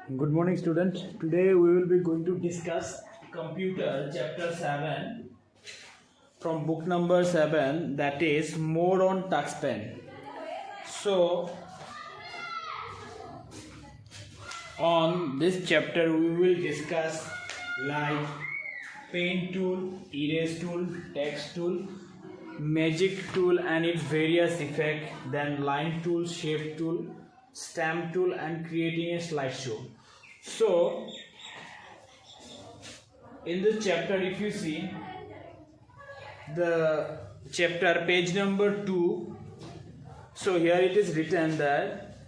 Good morning, students. Today we will be going to discuss computer chapter 7 from book number 7, that is more on touchpen. So on this chapter we will discuss like pen tool, erase tool, text tool, magic tool and its various effects, then line tool, shape tool, stamp tool and creating a slideshow. So in this chapter, if you see the chapter page number 2, so here it is written that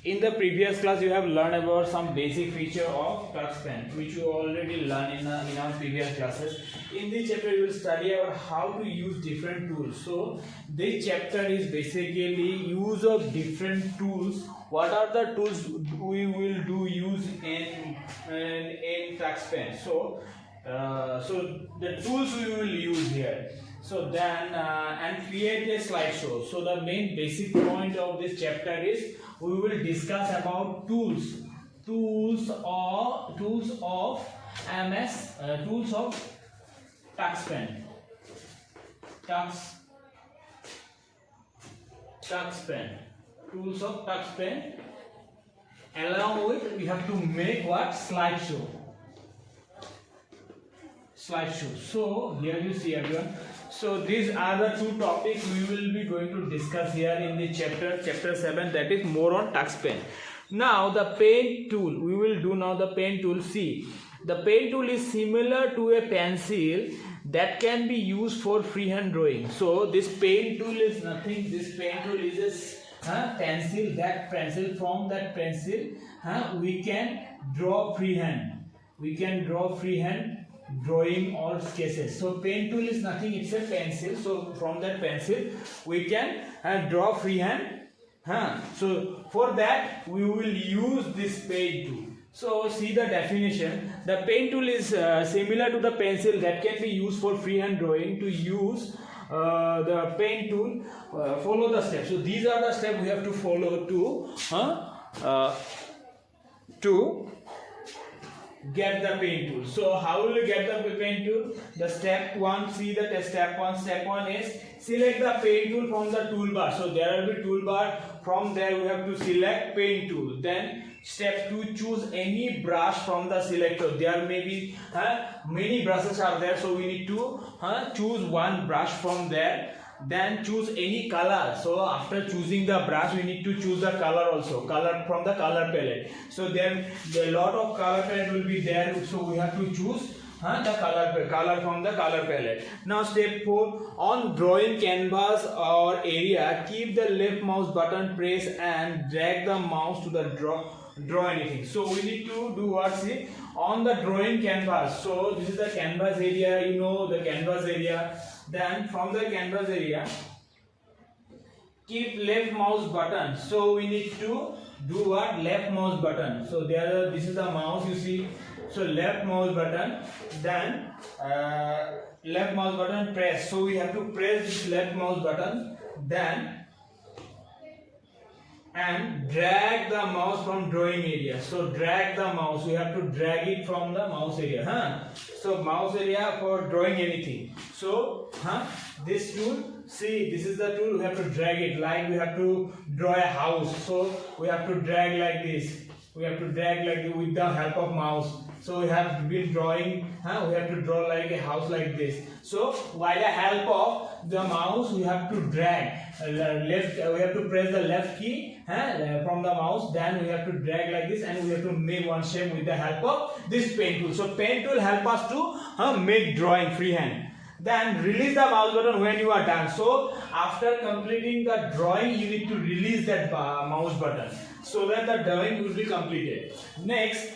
in the previous class you have learned about some basic feature of touch pen, which you already learned in our previous classes. In this chapter you will study about how to use different tools. So this chapter is basically use of different tools. What are the tools we will use in touch pen? So the tools we will use here. So then and create a slideshow. So the main basic point of this chapter is we will discuss about tools of MS, tools of touch pen, tools of touch pen. Along with we have to make what? Slideshow. So here you see everyone. So these are the two topics we will be going to discuss here in the chapter 7, that is more on touch pen. Now the pen tool, we will do now the pen tool. See, the pen tool is similar to a pencil that can be used for freehand drawing. So this pen tool is nothing. This pen tool is a pencil. That pencil, from that pencil we can draw freehand. Drawing or sketches. So pen tool is nothing, it's a pencil. So from that pencil we can draw freehand. So for that we will use this pen tool. So see the definition. The pen tool is similar to the pencil that can be used for freehand drawing. To use the pen tool, follow the steps. So these are the steps we have to follow to get the pen tool. So how will you get the pen tool? The step 1, see that step 1 is select the pen tool from the toolbar. So there will be toolbar. From there we have to select pen tool. Then step 2, choose any brush from the selector. There may be many brushes are there, so we need to choose one brush from there. Then choose any color. So after choosing the brush we need to choose the color also, color from the color palette. So then a lot of color palette will be there, so we have to choose the color from the color palette. Now step 4, on drawing canvas or area, keep the left mouse button press and drag the mouse to the draw anything. So we need to do what? See, on the drawing canvas. So this is the canvas area, you know the canvas area. Then from the canvas area, keep left mouse button. So we need to do what? Left mouse button. So this is the mouse, you see. So left mouse button, then left mouse button press. So we have to press this left mouse button, then and drag the mouse from drawing area. So drag the mouse, we have to drag it from the mouse area. So mouse area for drawing anything. So this tool, see, this is the tool, we have to drag it. Like we have to draw a house, so we have to drag like this. We have to drag like this with the help of mouse. So we have been drawing, we have to draw like a house like this. So by the help of the mouse we have to drag left, we have to press the left key from the mouse, then we have to drag like this and we have to make one shape with the help of this pen tool. So pen tool help us to make drawing freehand. Then release the mouse button when you are done. So after completing the drawing you need to release that mouse button so that the drawing will be completed. Next,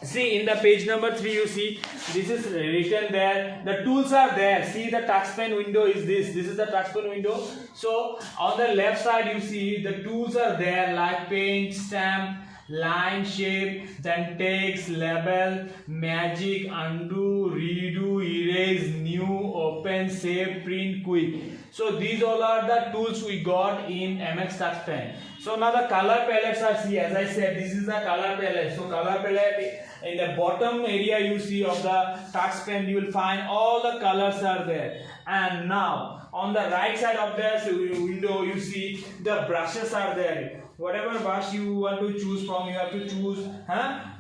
see in the page number 3, you see this is written there, the tools are there. See the touch pen window is this is the touch pen window. So on the left side you see the tools are there like paint, stamp, line, shape, then text, label, magic, undo, redo, erase, new, open, save, print, quick. So these all are the tools we got in MX TouchPen. So now the color palettes are, see, as I said, this is the color palette. So color palette, in the bottom area you see of the TouchPen, you will find all the colors are there. And now on the right side of the window you see the brushes are there. Whatever brush you want to choose from, you have to choose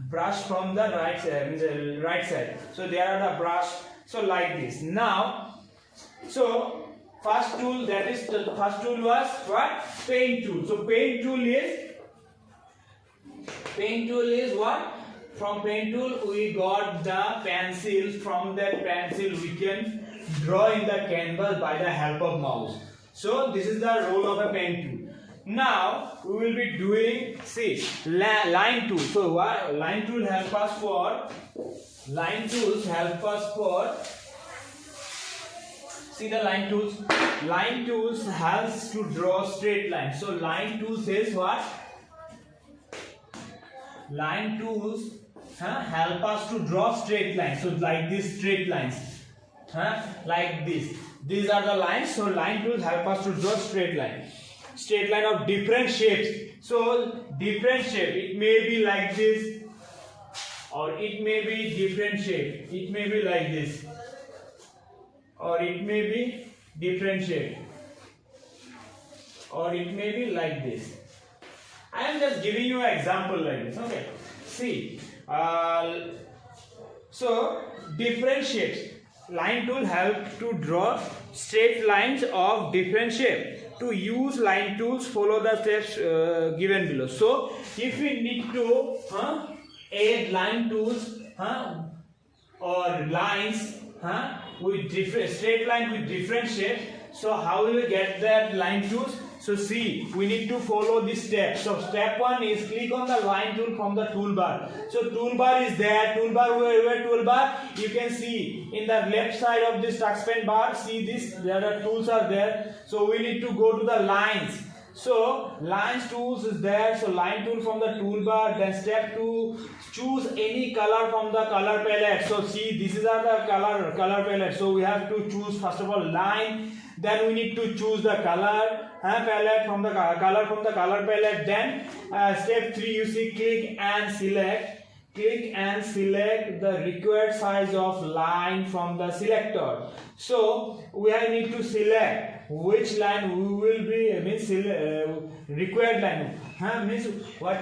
brush from the right side. So there are the brush. So like this. Now, so first tool, that is the first tool was what? Paint tool. So paint tool is what? From paint tool we got the pencils. From that pencil we can draw in the canvas by the help of mouse. So this is the role of a paint tool. Now we will be doing, see, line tool. So what line tool help us for? Line tools help us for, see the line tools. Line tools helps to draw straight lines. So line tools is what? Line tools help us to draw straight lines. So like this straight lines, like this. These are the lines. So line tools help us to draw straight line. Straight line of different shapes. So different shape. It may be like this, or it may be different shape. It may be like this, or it may be different shape, or it may be like this. I am just giving you an example like this. Okay. See. So different shapes. Line tool help to draw straight lines of different shape. To use line tools, follow the steps given below. So if we need to add line tools or lines with different straight line with different shapes, so how will we get that line tools? So see, we need to follow this step. So step 1 is click on the line tool from the toolbar. So toolbar is there. Toolbar, where toolbar? You can see in the left side of this TouchPen bar. See this, there are tools are there. So we need to go to the lines. So lines tools is there. So line tool from the toolbar. Then step 2, choose any color from the color palette. So see, this is our the color palette. So we have to choose first of all line. Then we need to choose the color palette from the color palette. Then step 3, you see, click and select the required size of line from the selector. So we need to select which line we will be required line. Means what?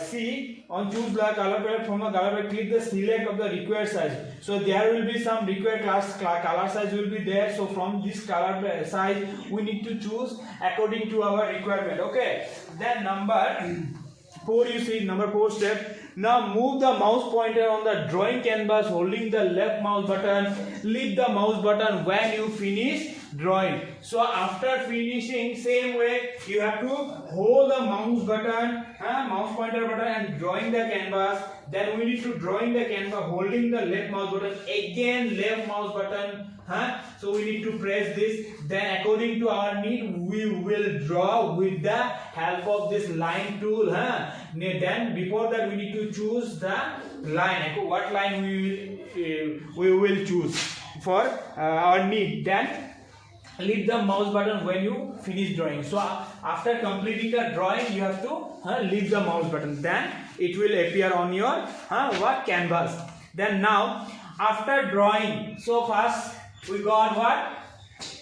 See, on choose the color palette from the color palette, click the select of the required size. So there will be some required color size will be there. So from this color size we need to choose according to our requirement. Okay. Then number 4, you see, number 4 step. Now move the mouse pointer on the drawing canvas holding the left mouse button. Leave the mouse button when you finish drawing. So after finishing, same way you have to hold the mouse button, mouse pointer button, and drawing the canvas. Then we need to drawing the canvas holding the left mouse button, again left mouse button. So we need to press this. Then according to our need we will draw with the help of this line tool. Then before that we need to choose the line. What line we will choose for our need. Then leave the mouse button when you finish drawing. So after completing the drawing you have to leave the mouse button. Then it will appear on your canvas. Then now after drawing, so first we got what?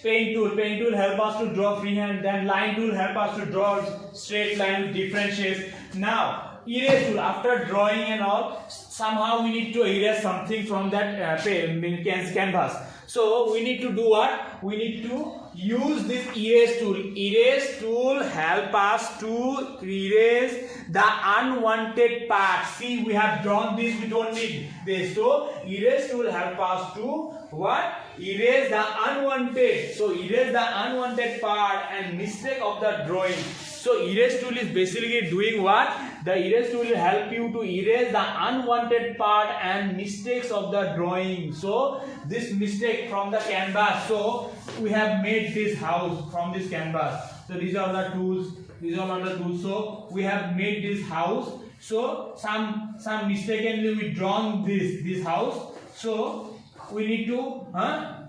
Paint tool. Paint tool help us to draw freehand. Then line tool help us to draw straight line with different shapes. Now erase tool. After drawing and all, somehow we need to erase something from that canvas. So we need to do what? We need to use this erase tool. Erase tool help us to erase the unwanted parts. See, we have drawn this, we don't need this. So erase tool help us to what? Erase the unwanted. So erase the unwanted part and mistake of the drawing. So erase tool is basically doing what? The erase tool will help you to erase the unwanted part and mistakes of the drawing. So this mistake from the canvas. So we have made this house from this canvas. So these are the tools. These are the tools. So we have made this house So some mistakenly we drawn this house. So we need to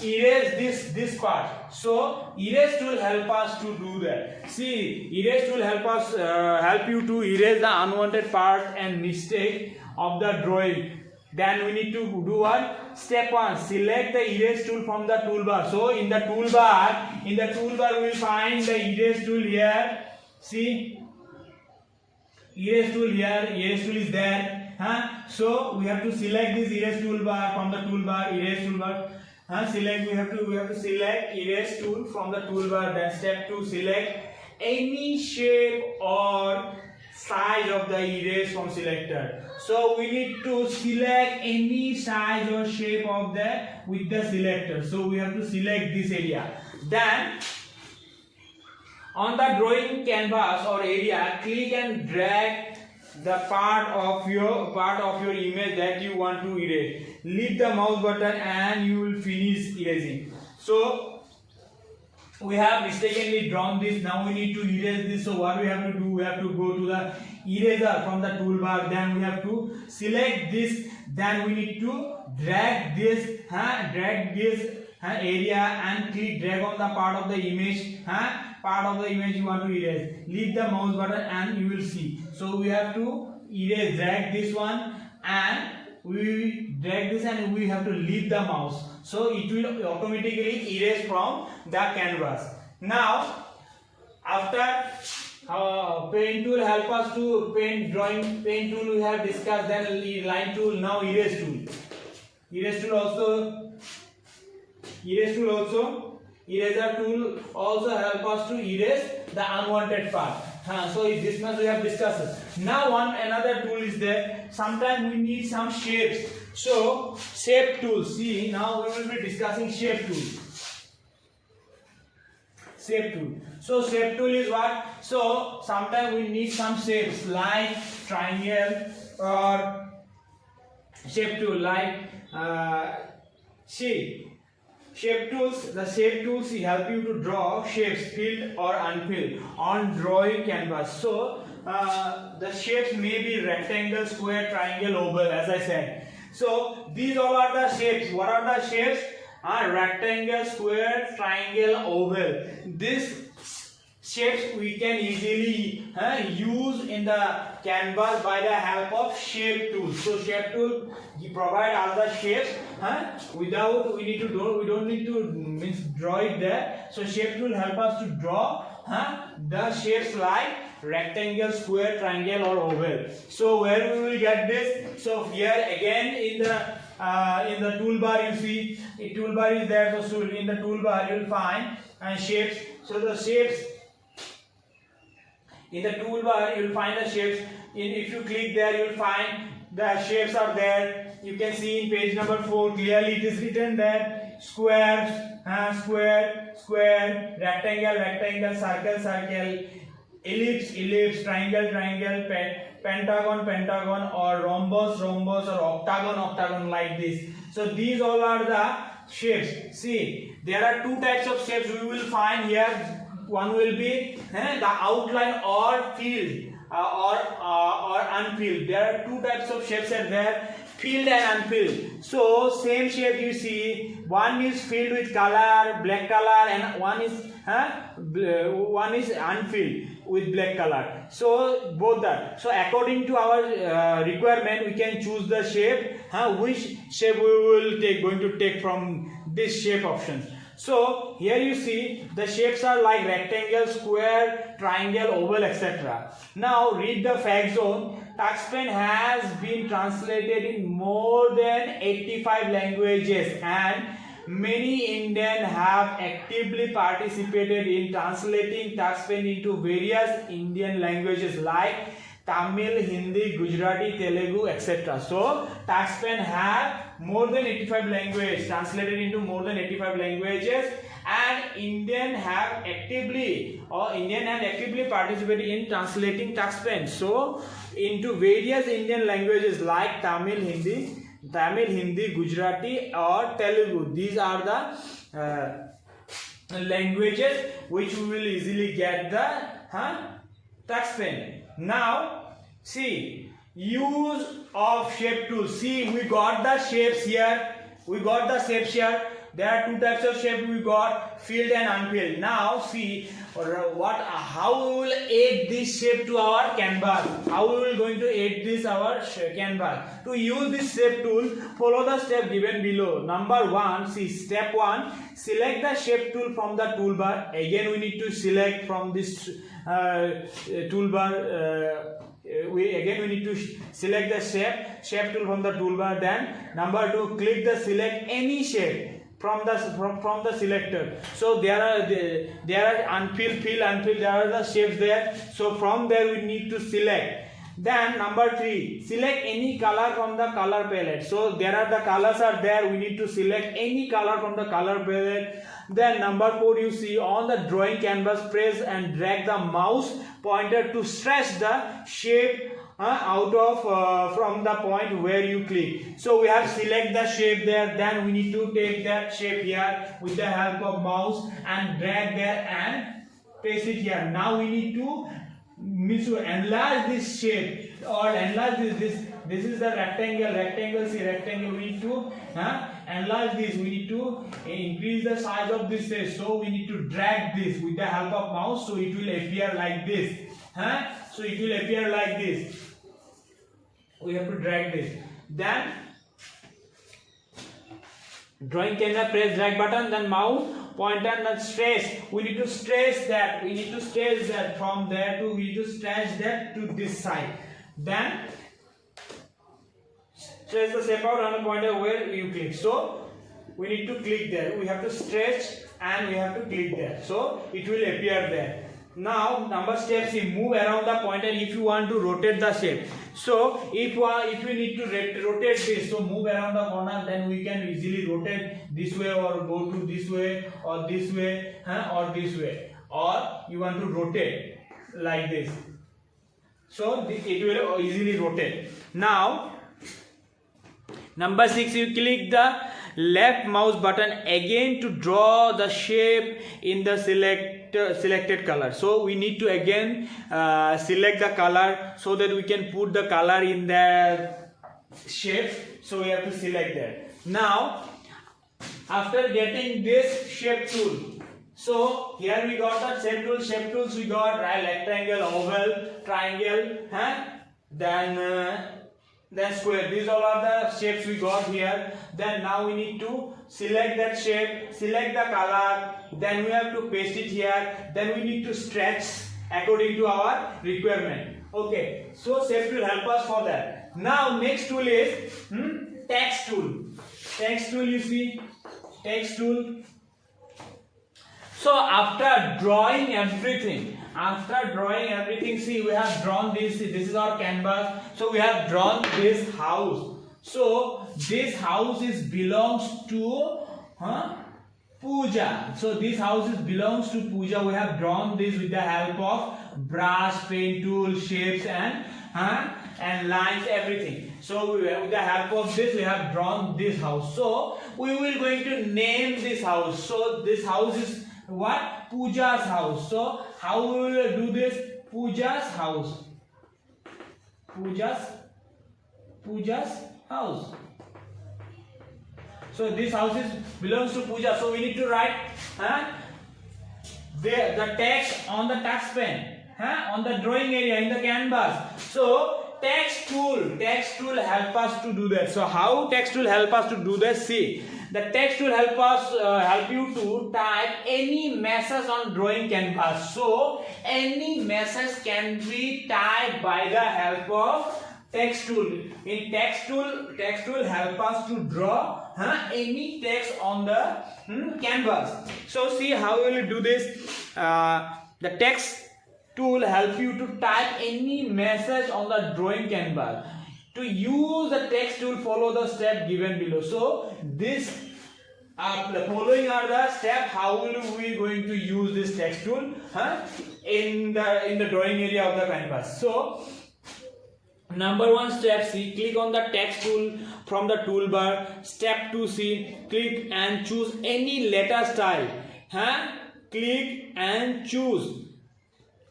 erase this part. So erase tool help us to do that. See, erase tool help you to erase the unwanted part and mistake of the drawing. Then we need to do what? Step 1, select the erase tool from the toolbar. So in the toolbar we will find the erase tool here. See, erase tool here, erase tool is there. So we have to select this erase toolbar from the toolbar, erase toolbar. Select, we have to select erase tool from the toolbar. Then step 2, select any shape or size of the erase from selector. So we need to select any size or shape of with the selector. So we have to select this area. Then on the drawing canvas or area, click and drag the part of your image that you want to erase. Leave the mouse button and you will finish erasing. So we have mistakenly drawn this. Now we need to erase this. So what we have to do? We have to go to the eraser from the toolbar. Then we have to select this. Then we need to drag this area and click drag on the part of the image. Part of the image you want to erase. Leave the mouse button and you will see. So we have to erase, drag this one, and we drag this and we have to leave the mouse. So it will automatically erase from the canvas. Now after pen tool help us to paint drawing. Pen tool we have discussed. Then line tool. Now erase tool. Eraser tool also help us to erase the unwanted part. So this much we have discussed. Now another tool is there. Sometimes we need some shapes. So shape tool. See, now we will be discussing shape tool. Shape tool. So shape tool is what? So sometimes we need some shapes like triangle or shape tool like shape tools. The shape tools help you to draw shapes filled or unfilled on drawing canvas. So the shapes may be rectangle, square, triangle, oval, as I said. So these all are the shapes. What are the shapes? Rectangle, square, triangle, oval. These shapes we can easily use in the canvas by the help of shape tool. So shape tool provide all the shapes without we don't need to draw it there. So shape tool help us to draw the shapes like rectangle, square, triangle or oval. So where we will get this? So here again in the toolbar you see a toolbar is there. So in the toolbar you will find shapes. So the shapes in the toolbar you will find the shapes. If you click there you will find the shapes are there. You can see in page number 4 clearly it is written that squares, square, rectangle, circle, ellipse, triangle, pentagon or rhombus or octagon like this. So these all are the shapes. See, there are two types of shapes we will find here. One will be the outline or filled or unfilled. There are two types of shapes are there, filled and unfilled. So same shape you see, one is filled with color, black color, and one is unfilled with black color. So both that. So according to our requirement, we can choose the shape. Which shape we will going to take from this shape options. So here you see the shapes are like rectangle, square, triangle, oval, etc. Now read the fact zone. TuxPen has been translated in more than 85 languages and many Indians have actively participated in translating TuxPen into various Indian languages like Tamil, Hindi, Gujarati, Telugu, etc. So TuxPen have more than 85 languages, translated into more than 85 languages, and Indian have actively participated in translating TuxPen so into various Indian languages like Tamil, Hindi, Gujarati or Telugu. These are the languages which we will easily get the TuxPen. Now see, use of shape tool. See, we got the shapes here. We got the shapes here. There are two types of shape we got, filled and unfilled. Now see how we will add this shape to our canvas. How we will going to add this our canvas. To use this shape tool, follow the step given below. Number 1, see step 1, select the shape tool from the toolbar. Again we need to select from this toolbar. We need to select the shape tool from the toolbar. Then number 2, click the select any shape from the selector. So there are unfilled, fill, unfilled. There are the shapes there. So from there we need to select. Then number 3, select any color from the color palette. So there are the colors are there. We need to select any color from the color palette. Then number 4, you see on the drawing canvas, press and drag the mouse pointer to stretch the shape out of from the point where you click. So we have select the shape there. Then we need to take that shape here with the help of mouse and drag there and paste it here. Now we need to enlarge this shape or enlarge this. This is the rectangle. See rectangle. We need to enlarge this. We need to increase the size of this face. So we need to drag this with the help of mouse. So it will appear like this. So it will appear like this. We have to drag this. Then drawing canvas, press drag button, then mouse pointer and stretch. We need to stretch that. We need to stretch that from there to we need to stretch that to this side. Then stretch the shape out on the pointer where you click. So we need to click there. We have to stretch and we have to click there. So it will appear there. Now number steps is move around the pointer if you want to rotate the shape. So if we need to rotate this, so move around the corner, then we can easily rotate this way or go to this way or this way or this way, or you want to rotate like this. So it will easily rotate. Now number 6, you click the left mouse button again to draw the shape in the selected color. So we need to again select the color so that we can put the color in the shape. So we have to select that. Now after getting this shape tool, so here we got the shape tools we got rectangle, oval, triangle, then square. These all are the shapes we got here. Then now we need to select that shape, select the color, then we have to paste it here, then we need to stretch according to our requirement. Okay, so shape will help us for that. Now next tool is text tool. Text tool, you see, text tool. So after drawing everything, see, we have drawn this is our canvas. So we have drawn this house. So this house belongs to Pooja. So this house belongs to Pooja. We have drawn this with the help of brush, paint tool, shapes and lines, everything. So with the help of this we have drawn this house. So we will going to name this house. So this house is what? Pooja's house. So how we will do this? Pooja's house. Pooja's house. So this house belongs to Pooja. So we need to write the text on the text pen, on the drawing area in the canvas. So text tool help us to do that. So how text tool help us to do that? See, the text will help you to type any message on drawing canvas. So any message can be typed by the help of text tool. In text tool help us to draw any text on the canvas. So see how we will do this. The text tool help you to type any message on the drawing canvas. To use the text tool, follow the step given below. So this the following are the steps how will we going to use this text tool in the drawing area of the canvas. So number 1 step, C, click on the text tool from the toolbar. Step 2, C, click and choose any letter style. Click and choose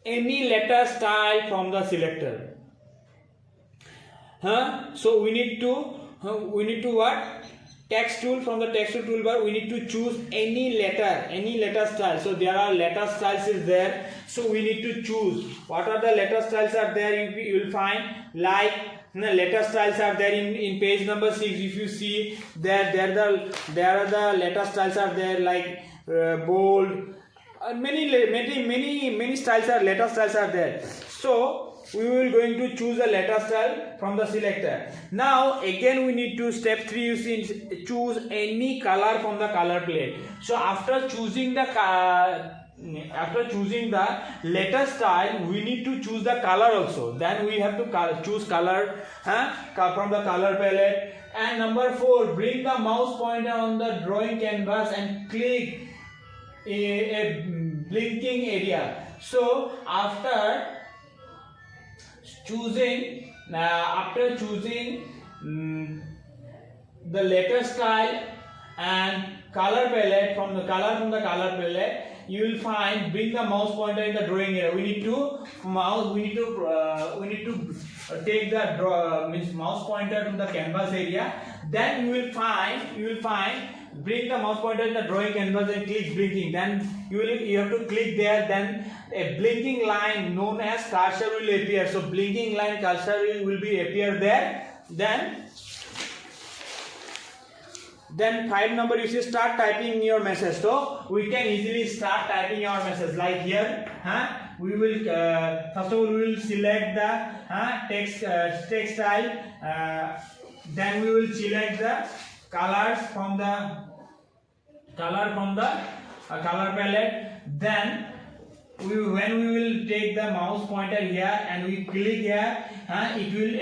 any letter style from the selector. So we need to what? Text tool. From the text tool toolbar we need to choose any letter style. So there are letter styles is there, so we need to choose what are the letter styles are there. You will find like letter styles are there in page number 6. If you see there are the letter styles are there like bold, many styles are letter styles are there. So we will going to choose a letter style from the selector. Now again we need to step 3, you see, choose any color from the color palette. So after choosing the letter style, we need to choose the color also. Then we have to choose color from the color palette. And number 4, bring the mouse pointer on the drawing canvas and click a blinking area. So after choosing the letter style and color palette, from the color palette, you will find bring the mouse pointer in the drawing area. We need to take the mouse pointer to the canvas area. Then you will find bring the mouse pointer in the drawing canvas and click blinking. Then you have to click there. Then a blinking line known as cursor will appear. So blinking line cursor will be appear there. Then 5 number, you see start typing your message. So we can easily start typing our message like here. We will first of all we will select the text style. Then we will select the colors from the color palette. Then when we will take the mouse pointer here and we click here, it will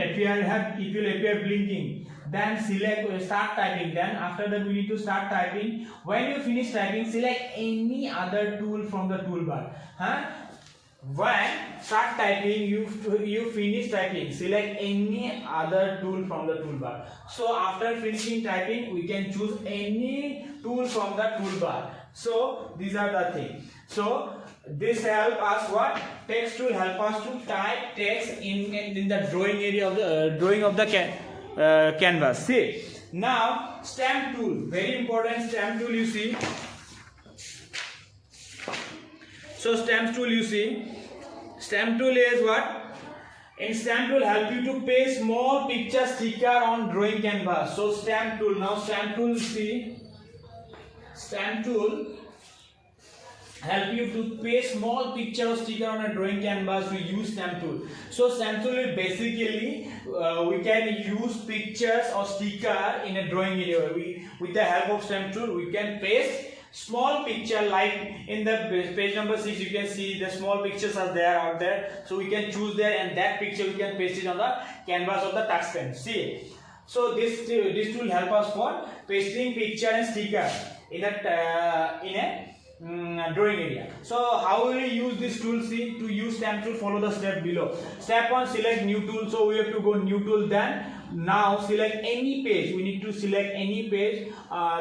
appear blinking. Then select start typing. Then after that we need to start typing. When you finish typing, select any other tool from the toolbar. When start typing, you finish typing, select any other tool from the toolbar. So after finishing typing, we can choose any tool from the toolbar. So these are the things. So this help us what? Text tool help us to type text in the drawing area of the drawing of the canvas. See, now stamp tool, very important stamp tool, you see. So stamp tool, you see, stamp tool is what? In stamp tool help you to paste small picture sticker on drawing canvas. So stamp tool, now stamp tool, see, stamp tool help you to paste small picture or sticker on a drawing canvas. We use stamp tool. So stamp tool is basically we can use pictures or sticker in a drawing area. With the help of stamp tool we can paste small picture, like in the page number 6 you can see the small pictures are there out there. So we can choose there and that picture we can paste it on the canvas of the touch pen. See, so this tool help us for pasting picture and sticker in a drawing area. So how will you use this tool? See, to use stamp tool, follow the step below. Step 1, select new tool. So we have to go new tool. Then now select any page. We need to select any page.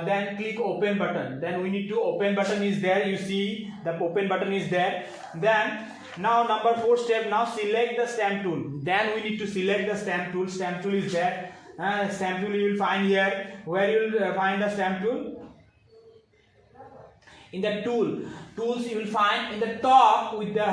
Then click open button. Then we need to open button is there. You see the open button is there. Then now number 4 step. Now select the stamp tool. Then we need to select the stamp tool. Stamp tool is there. Stamp tool you will find here. Where you will find the stamp tool? In the tools you will find in the top with the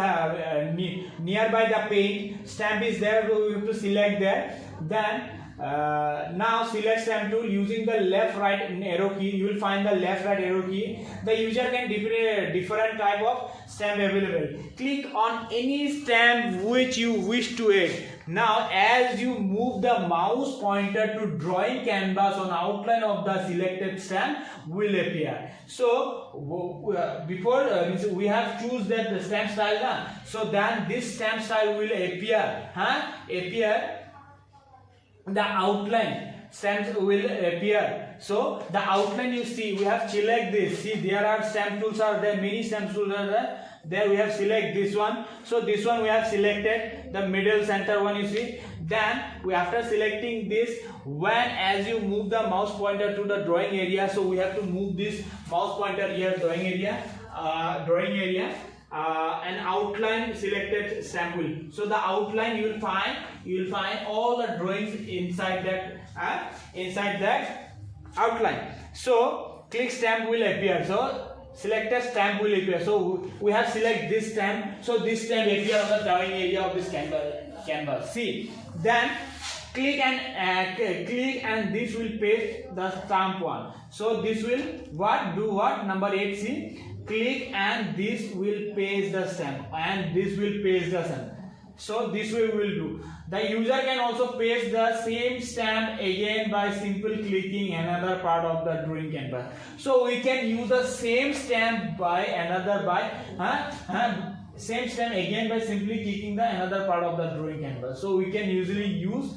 nearby the paint stamp is there. So you have to select there. Then now select stamp tool using the left right arrow key. You will find the left right arrow key. The user can different type of stamp available. Click on any stamp which you wish to add. Now as you move the mouse pointer to drawing canvas, on outline of the selected stamp will appear. So before we have choose that the stamp style, so then this stamp style will appear the outline stamps will appear. So the outline you see, we have select this. See, there are stamp tools are there, many stamp tools are there. There we have select this one. So this one we have selected the middle center one, you see. Then we after selecting this, when as you move the mouse pointer to the drawing area, so we have to move this mouse pointer here drawing area. an outline selected stamp wheel. So the outline you will find all the drawings inside that outline. So click stamp will appear. So selected stamp will appear. So we have select this stamp. So this stamp appear on the drawing area of this canvas. See, then click and this will paste the stamp one. So this will do what? Number 8. See, click and this will paste the stamp and this will paste the stamp. So this way we will do. The user can also paste the same stamp again by simple clicking another part of the drawing canvas. So we can use the same stamp same stamp again by simply clicking the another part of the drawing canvas. So we can usually use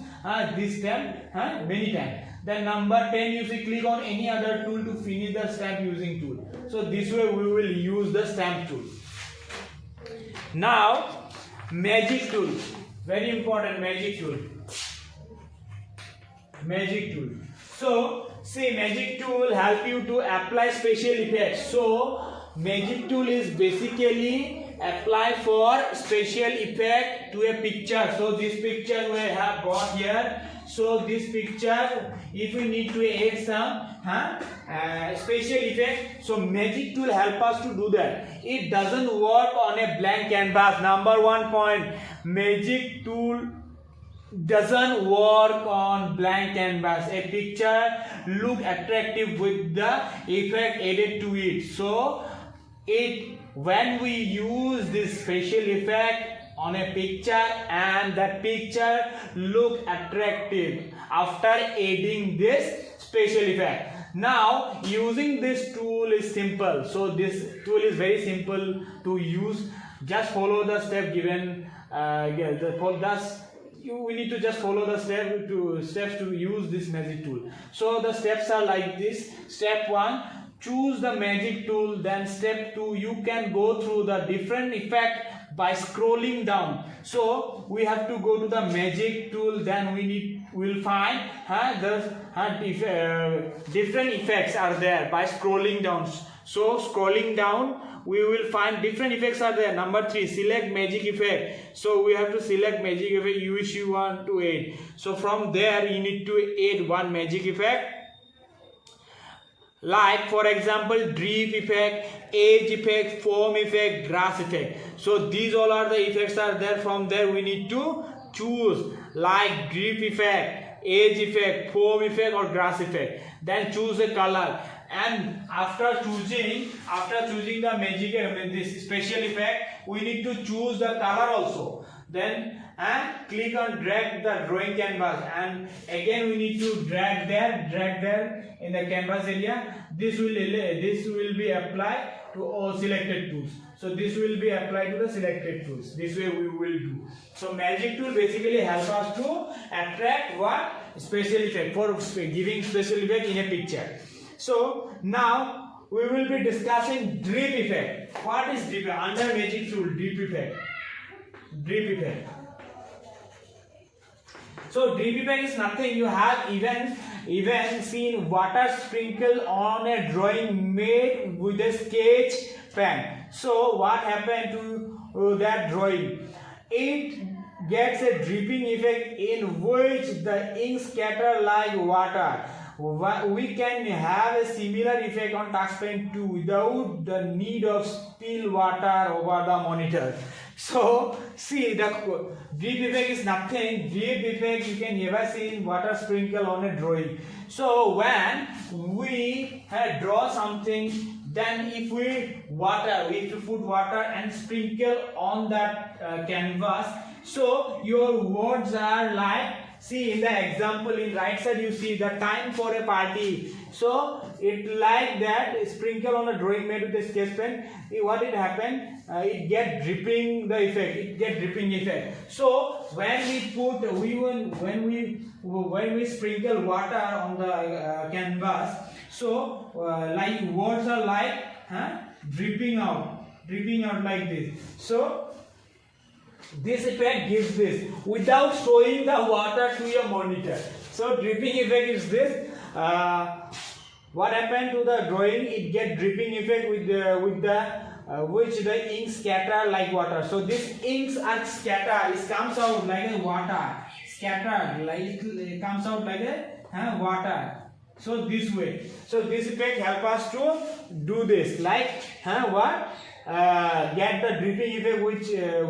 this stamp many times. Then number 10, you see, click on any other tool to finish the stamp using tool. So this way we will use the stamp tool. Now magic tool, very important. Magic tool. So see, magic tool will help you to apply special effects. So magic tool is basically apply for special effect to a picture. So this picture we have got here. So this picture, if we need to add some special effect, so magic tool help us to do that. It doesn't work on a blank canvas. Number 1 point, magic tool doesn't work on blank canvas. A picture look attractive with the effect added to it. So when we use this special effect on a picture and that picture look attractive after adding this special effect. Now using this tool is simple. So this tool is very simple to use. Just follow the step given. We need to just follow the steps to use this magic tool. So the steps are like this. Step 1, choose the magic tool. Then step 2, you can go through the different effect by scrolling down. So we have to go to the magic tool. Then we'll find different effects are there by scrolling down. So scrolling down, we will find different effects are there. Number 3, select magic effect. So we have to select magic effect which you want to add. So from there you need to add one magic effect. Like for example, drip effect, edge effect, foam effect, grass effect. So these all are the effects are there. From there we need to choose like drip effect, edge effect, foam effect or grass effect. Then choose a color. And after choosing the magic this special effect, we need to choose the color also. Then click on drag the drawing canvas, and again we need to drag there in the canvas area. This will be applied to all selected tools. So this will be applied to the selected tools. This way we will do. So magic tool basically helps us to attract what? Special effect, for giving special effect in a picture. So now we will be discussing drip effect. What is drip effect? Under magic tool, drip effect. So drip effect is nothing. You have even seen water sprinkle on a drawing made with a sketch pen. So what happened to that drawing? It gets a dripping effect in which the ink scatter like water. We can have a similar effect on touch pen too without the need of spill water over the monitor. So see, the drip effect is nothing. Drip effect you can never see in water sprinkle on a drawing. So when we draw something, then if we put water and sprinkle on that canvas, so your words are like, see in the example in right side you see the time for a party. So it like that sprinkle on a drawing made with a sketch pen. What it happen? It get dripping the effect. So when we sprinkle water on the canvas, so like words are like dripping out like this. So this effect gives this without showing the water to your monitor. So dripping effect is this. What happened to the drawing? It get dripping effect with the which the ink scatter like water. So this inks are scatter, it comes out like a water, scattered, like it comes out like a water. So this way, so this effect help us to do this, like what get the dripping effect,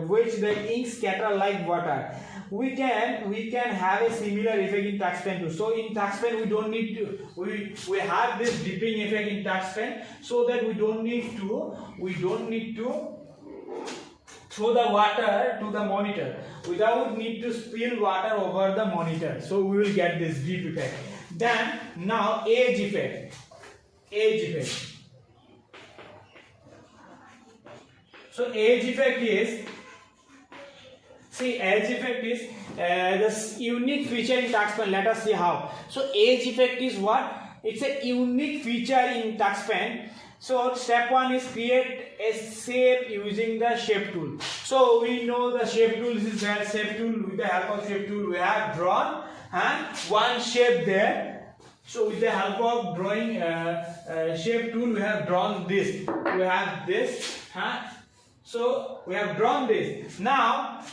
which the ink scatter like water. We can have a similar effect in Tux pen too. So in Tux pen we don't need to, we have this dripping effect in Tux pen, so that we don't need to throw the water to the monitor without need to spill water over the monitor. So we will get this drip effect. Then now edge effect. So edge effect is, see, edge effect is the unique feature in Tux pen. Let us see how. So edge effect is what? It's a unique feature in Tux pen. So step 1 is create a shape using the shape tool. So we know the shape tool is there. Shape tool, with the help of shape tool we have drawn one shape there. So with the help of drawing shape tool we have drawn this. We have this. So we have drawn this. Now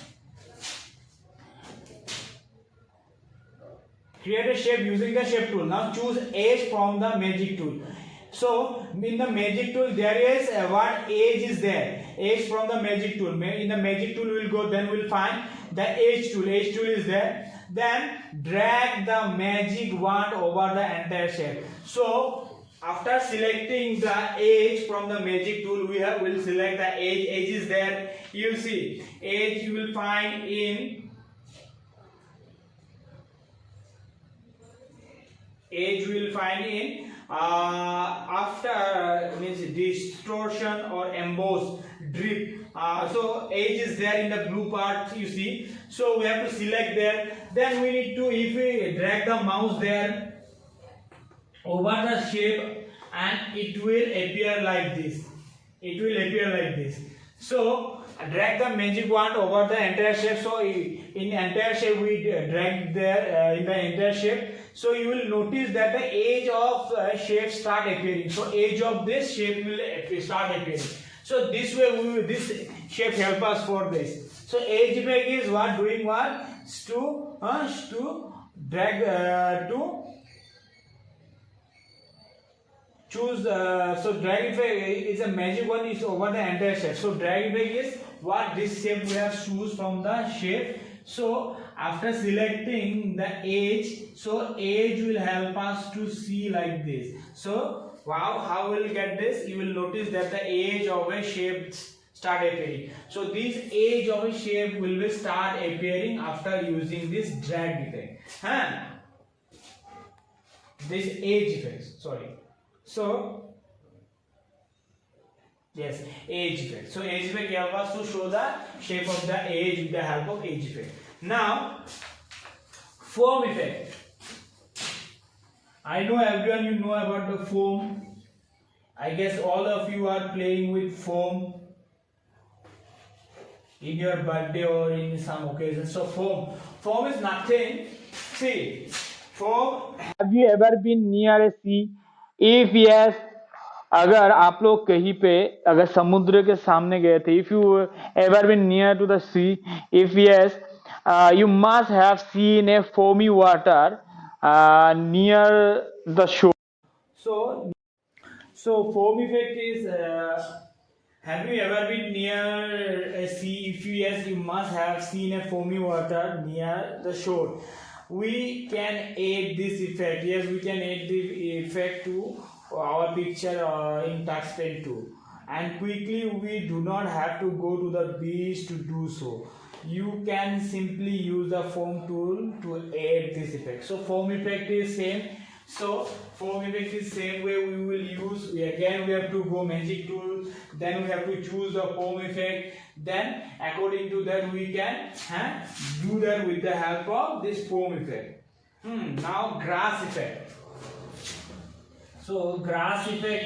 create a shape using the shape tool. Now choose edge from the magic tool. So in the magic tool there is what edge is there. Edge from the magic tool. In the magic tool we will go, then we will find the edge tool. Edge tool is there. Then drag the magic wand over the entire shape. So after selecting the edge from the magic tool, we will select the edge. Edge is there. You will see edge you will find in after means distortion or emboss drip. So edge is there in the blue part, you see. So we have to select there. Then we need to, if we drag the mouse there over the shape, and it will appear like this. So drag the magic wand over the entire shape. So in entire shape we drag there in the entire shape. So you will notice that the edge of shape start appearing. So edge of this shape will start appearing. So this way this shape help us for this. So edge effect is what doing what to drag to choose. So drag effect is a magic one is over the entire shape. So drag effect is what this shape we have choose from the shape. So after selecting the edge, so edge will help us to see like this. So wow, how will get this? You will notice that the edge of a shape start appearing. So this edge of a shape will start appearing after using this drag effect. This edge effect, sorry. So yes, edge effect. So edge effect helps us to show the shape of the edge with the help of edge effect. Now foam effect. I know everyone you know about the foam. I guess all of you are playing with foam in your birthday or in some occasion. So foam is nothing. See, foam. Have you ever been near a sea? If yes, अगर आप लोग कहीं पे अगर समुद्र के सामने गए थे, if you ever been near to the sea, if yes, you must have seen a foamy water near the shore. So foam effect is, have you ever been near a sea? If yes, you must have seen a foamy water near the shore. We can add this effect. Yes, we can add the effect to our picture in Tux pen too. And quickly, we do not have to go to the beach to do so. You can simply use the foam tool to add this effect. So foam effect is same. So foam effect is same way we will use. Again we have to go magic tool. Then we have to choose the foam effect. Then according to that we can do that with the help of this foam effect. Now grass effect. So grass effect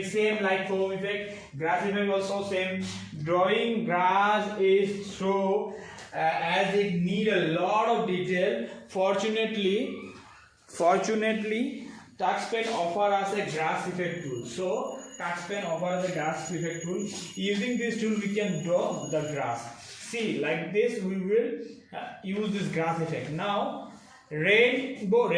same like foam effect. Grass effect also same. Drawing grass is so as it need a lot of detail. Fortunately Tux pen offer us a grass effect tool. So touch pen offers the grass effect tool. Using this tool we can draw the grass. See, like this we will use this grass effect. Now rainbow,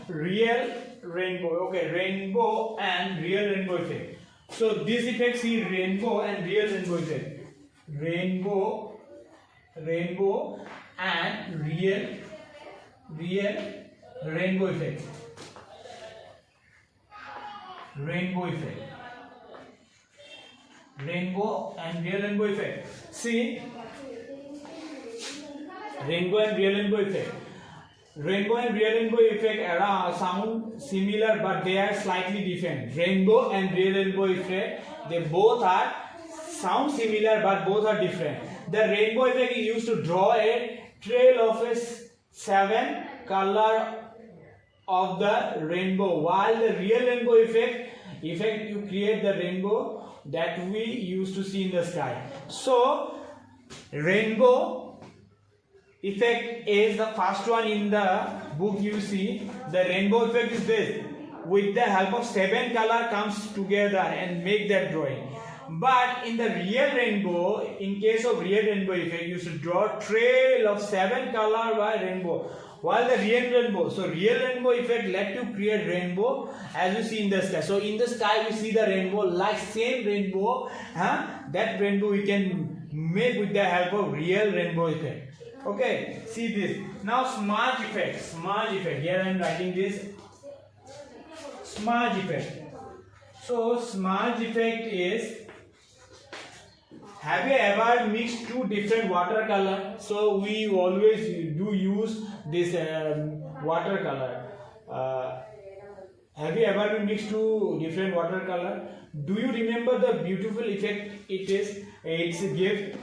real rainbow. Okay, rainbow and real rainbow effect. So this effect, see, rainbow and real rainbow effect. Rainbow and real rainbow effect. Rainbow effect. Rainbow and real rainbow effect. See, rainbow and real rainbow effect. Rainbow and real rainbow effect sound similar, but they are slightly different. Rainbow and real rainbow effect, they both are sound similar, but both are different. The rainbow effect is used to draw a trail of a 7 color of the rainbow, while the real rainbow effect you create the rainbow that we used to see in the sky. So rainbow effect is the first one in the book. You see, the rainbow effect is this. With the help of 7 color comes together and make that drawing. But in the real rainbow, in case of real rainbow effect, you should draw trail of 7 color by rainbow. While the real rainbow, so real rainbow effect led to create rainbow as you see in the sky. So in the sky we see the rainbow, like same rainbow, that rainbow we can make with the help of real rainbow effect. Okay, see this. Now smudge effect. Smudge effect. Here I am writing this. Smudge effect. So smudge effect is, have you ever mixed two different watercolor? So we always do use this watercolor. Have you ever mixed two different watercolor? Do you remember the beautiful effect it is? It's a gift.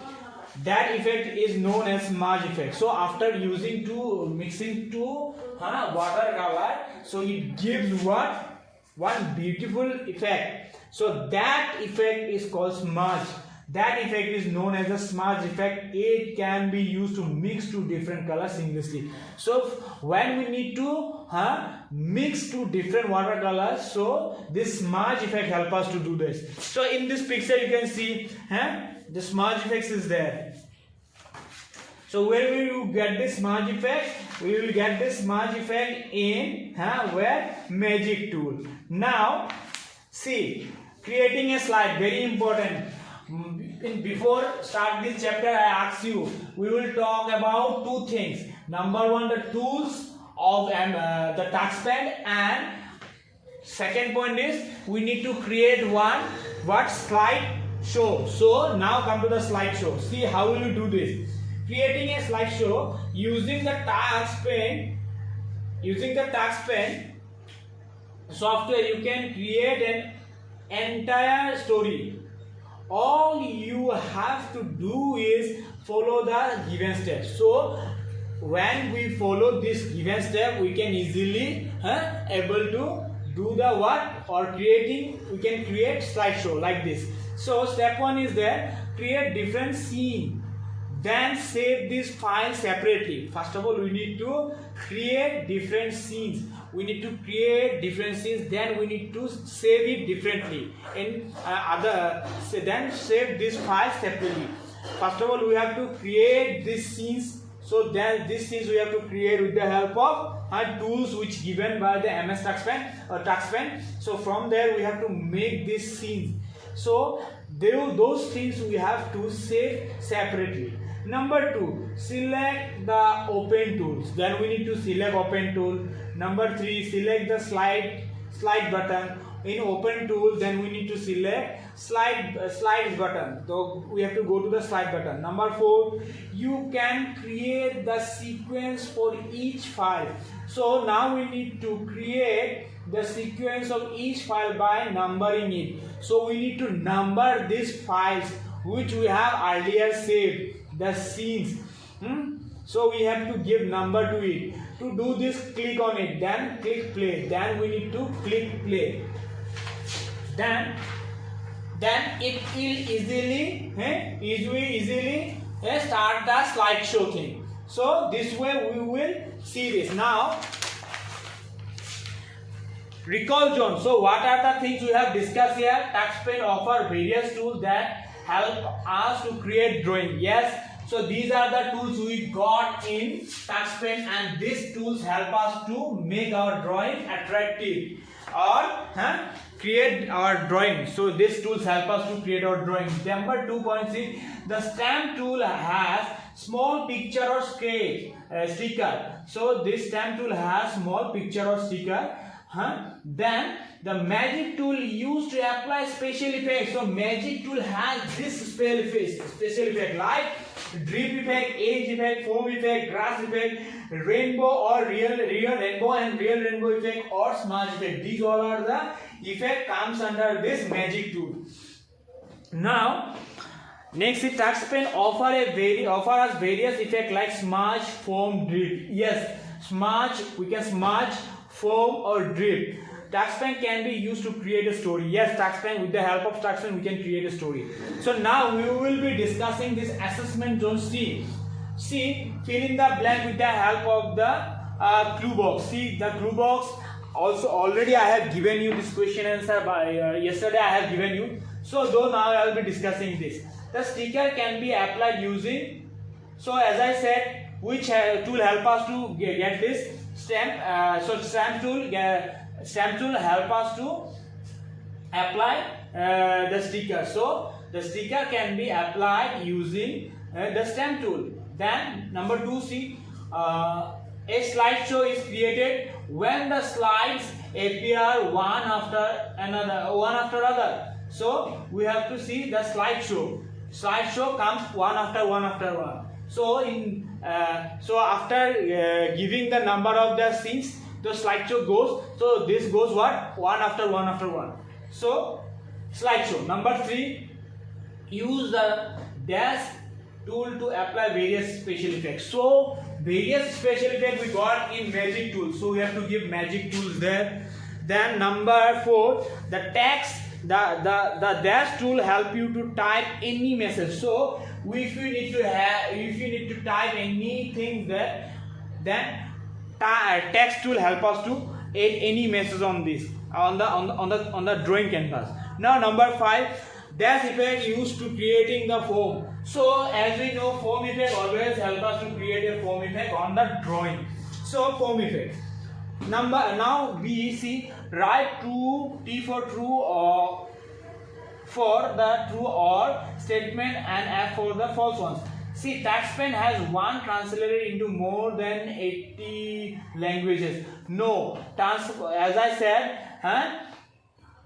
That effect is known as smudge effect. So after mixing two watercolor, so it gives what? One beautiful effect. So that effect is called smudge. That effect is known as a smudge effect. It can be used to mix two different colors seamlessly. So when we need to mix two different watercolors, so this smudge effect helps us to do this. So in this picture you can see the smudge effect is there. So where will you get this smudge effect? We will get this smudge effect in where? Magic tool. Now see, creating a slide, very important. Before start this chapter, I ask you, we will talk about two things. Number one, the tools of the touchpad, and second point is we need to create one slide show. So now come to the slide show. See how will you do this? Creating a slide show using the touchpad. Using the touchpad software, you can create an entire story. All you have to do is follow the given steps. So when we follow this given step, we can easily able to do the what or creating. We can create slideshow like this. So step 1 is there, create different scene, then save this file separately. First of all, we need to create different scenes. We need to create different scenes, then we need to save it differently in then save this file separately. First of all, we have to create these scenes. So then these scenes we have to create with the help of tools which given by the MS TouchPen. So from there we have to make these scenes. So those things we have to save separately. Number 2, select the open tools. Then we need to select open tool. Number 3, select the slide button. In open tool, then we need to select slide button. So we have to go to the slide button. Number 4, you can create the sequence for each file. So now we need to create the sequence of each file by numbering it. So we need to number these files which we have earlier saved, the scenes. So we have to give number to it. To do this, click on it, then click play. Then we need to click play. Then it will easily start the slideshow thing. So this way we will see this. Now Recall zone. So what are the things we have discussed here? TuxPen offer various tools that help us to create drawing. Yes. So these are the tools we got in TuxPen, and these tools help us to make our drawing attractive or create our drawing. So these tools help us to create our drawing. Number 2.6, the stamp tool has small picture or sticker. So this stamp tool has small picture or sticker. Then the magic tool used to apply special effects. So magic tool has this special effect like drip effect, edge effect, foam effect, grass effect, rainbow or real rainbow and real rainbow effect, or smudge effect. These all are the effect comes under this magic tool. Now next is TuxPen offer us various effects like smudge, foam, drip. Yes, smudge, we can smudge, foam or drip. TuxPen can be used to create a story. Yes, TuxPen, with the help of TuxPen we can create a story. So now we will be discussing this assessment zone C. See, fill in the blank with the help of the clue box. See the clue box. Also already I have given you this question answer by yesterday I have given you. So though now I will be discussing this. The sticker can be applied using. So as I said, which tool help us to get this stamp? So stamp tool help us to apply the sticker. So the sticker can be applied using the stamp tool. Then number 2C, a slideshow is created when the slides appear one after another. So we have to see the slideshow. Slideshow comes one after one. So after giving the number of the scenes, the slideshow goes. So this goes what? One after one. So slideshow. Number 3, use the dash tool to apply various special effects. So various special effects we got in magic tool. So we have to give magic tools there. Then number 4, the text. The dash tool help you to type any message. So if you need to type anything there, then text tool help us to add any message on this on the drawing canvas. Now number 5, dash effect used to creating the foam. So as we know, foam effect always help us to create a foam effect on the drawing. So foam effect. Now B, C, write true, T for true, or for the true or statement, and F for the false ones. See, TuxPen has one translated into more than 80 languages. No, as I said,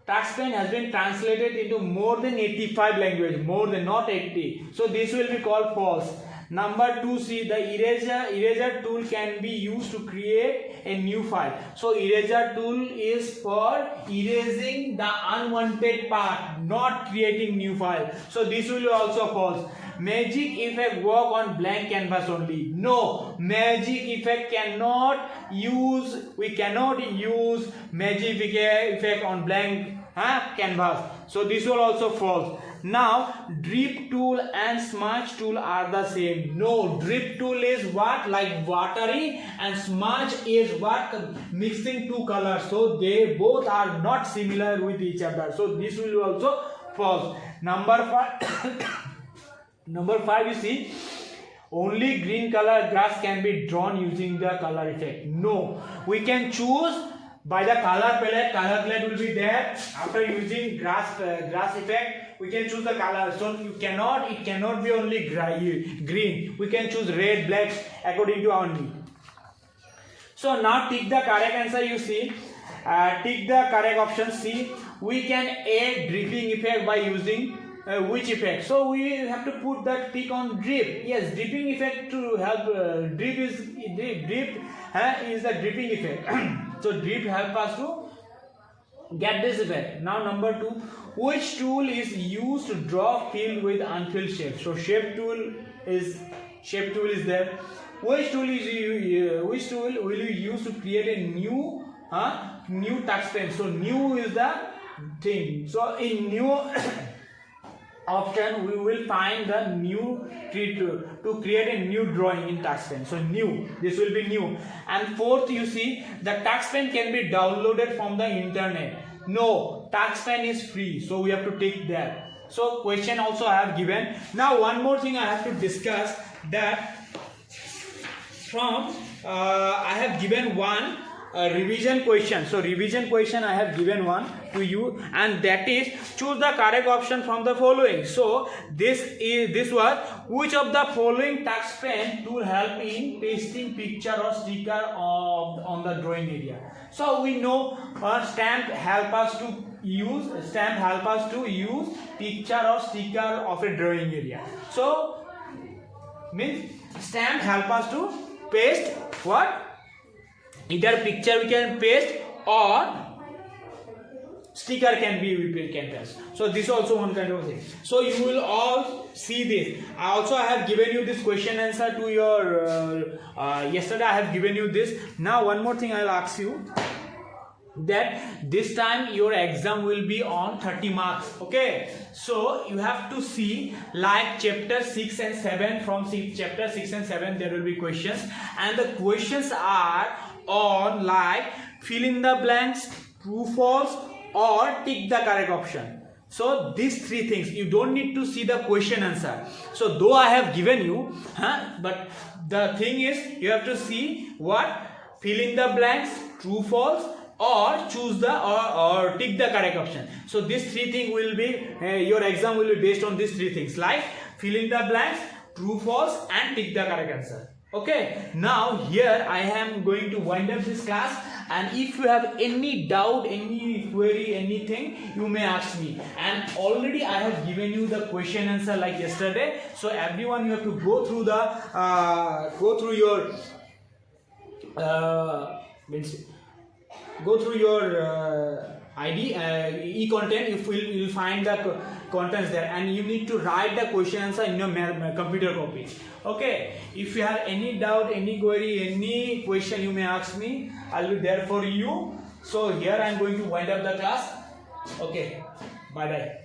TuxPen has been translated into more than 85 languages, more than, not 80. So this will be called false. Number 2C, the eraser tool can be used to create a new file. So eraser tool is for erasing the unwanted part, not creating new file. So this will be also false. Magic effect work on blank canvas only. No, magic effect we cannot use magic effect on blank canvas. So this will also false. Now drip tool and smudge tool are the same. No, drip tool is what? Like watery, and smudge is what? Mixing two colors. So they both are not similar with each other. So this will be also false. Number 5, you see, only green color grass can be drawn using the color effect. No, we can choose by the color palette. Color palette will be there. After using grass effect, we can choose the color. So it cannot be only green. We can choose red, black according to our need. So now tick the correct answer. You see, tick the correct option C. We can add dripping effect by using which effect? So we have to put that tick on drip. Yes, dripping effect to help. Drip is the dripping effect. So drip help us to get this effect. Now number 2, which tool is used to draw fill with unfilled shape? So shape tool is there. Which tool will you use to create a new TuxPen? So new is the thing. So in new option we will find the new to create a new drawing in TuxPen. So new, this will be new. And fourth, you see the TuxPen can be downloaded from the internet. No, TuxPen is free, so we have to take that. So question also I have given. Now one more thing I have to discuss, that from I have given one revision question. So revision question I have given one to you, and that is choose the correct option from the following. So this was which of the following TuxPen tool help in pasting picture or sticker on the drawing area. So we know stamp help us to use picture or sticker of a drawing area. So means stamp help us to paste what? Either picture we can paste or sticker can paste. So this also one kind of thing. So you will all see this. I have given you this question answer to your yesterday I have given you this. Now one more thing I will ask you, that this time your exam will be on 30 marks. Okay, so you have to see like chapter 6 and 7. From chapter 6 and 7 there will be questions, and the questions are on like fill in the blanks, true, false, or tick the correct option. So these three things, you don't need to see the question answer. So though I have given you, but the thing is you have to see what? Fill in the blanks, true, false, or choose the or tick the correct option. So these three things will be your exam will be based on these three things, like fill in the blanks, true, false, and tick the correct answer. Okay, now here I am going to wind up this class, and if you have any doubt, any query, anything, you may ask me. And already I have given you the question answer like yesterday. So everyone, you have to go through your ID e-content. You will find the contents there, and you need to write the question answer in your computer copy. Okay, if you have any doubt, any query, any question, you may ask me. I'll be there for you. So here I am going to wind up the class. Okay, bye bye.